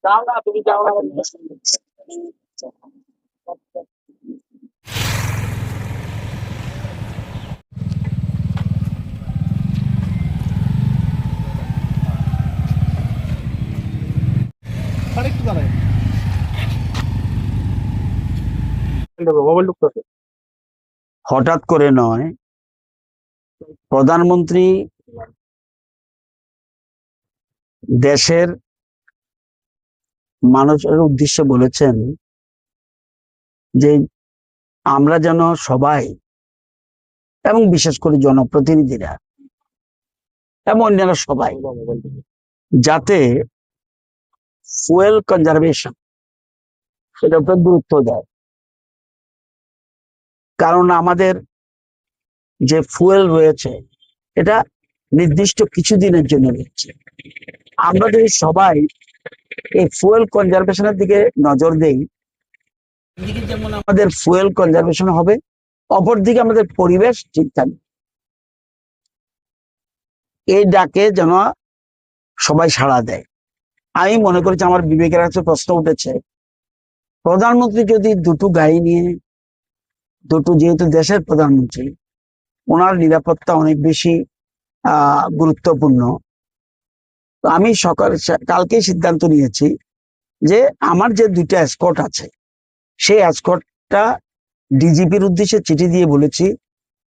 যাও না, তুমি যাও না। আরেকটু দাঁড়ায়। মোবাইল ঢুকতেছে। হঠাৎ করে নয়, প্রধানমন্ত্রী দেশের মানুষের উদ্দেশ্যে বলেছেন যে আমরা যেন সবাই, এবং বিশেষ করে জনপ্রতিনিধিরা এবং অন্যান্য সবাই, যাতে ফুয়েল কনজারভেশন সেটার উপর গুরুত্ব দেয়। কারণ আমাদের যে ফুয়েল রয়েছে এটা নির্দিষ্ট কিছু দিনের জন্য রয়েছে। আমরা যদি সবাই এই ফুয়েল কনজারভেশনের দিকে নজর দেই, একদিকে যেমন আমাদের ফুয়েল কনজারভেশন হবে, অপরদিকে আমাদের পরিবেশ ঠিক থাকবে। এই ডাকে যেন সবাই সাড়া দেয়। আমি মনে করছি, আমার বিবেকের কাছে প্রশ্ন উঠেছে, প্রধানমন্ত্রী যদি দুটো গাড়ি নিয়ে যেহেতু দেশের প্রধানমন্ত্রী, ওনার নিরাপত্তা অনেক বেশি গুরুত্বপূর্ণ। তো আমি কালকেই সিদ্ধান্ত নিয়েছি যে আমার যে দুইটা এসকর্ট আছে, সেই এসকর্টটা ডিজিপির উদ্দেশ্যে চিঠি দিয়ে বলেছি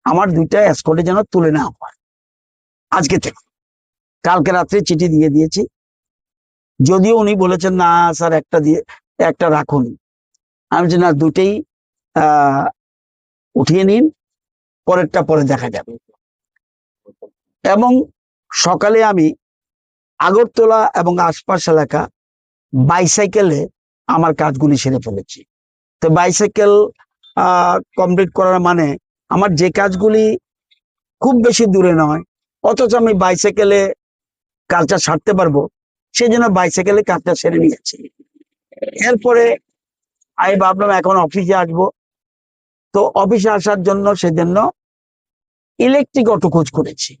আমার দুইটা এসকর্টে যেন তুলে নেওয়া হয় আজকে থেকে। কালকে রাত্রে চিঠি দিয়ে দিয়েছি, যদিও উনি বলেছেন না স্যার একটা রাখুন। আমি বলছি না, দুটেই উঠিয়ে নিন, পরেরটা পরে দেখা যাবে। এবং সকালে আমি আগরতলা এবং আশপাশ এলাকা বাইসাইকেলে আমার কাজগুলি সেরে ফেলেছি। তো বাইসাইকেল কমপ্লিট করার মানে আমার যে কাজগুলি খুব বেশি দূরে নয়, অথচ আমি বাইসাইকেলে কাজটা সারতে পারবো, সেই জন্য বাইসাইকেলে কাজটা সেরে নিয়েছি। এরপরে আমি ভাবলাম এখন অফিসে আসবো, তো অফিসে আসার জন্য সেজন্য ইলেকট্রিক অটো খোঁজ করেছি।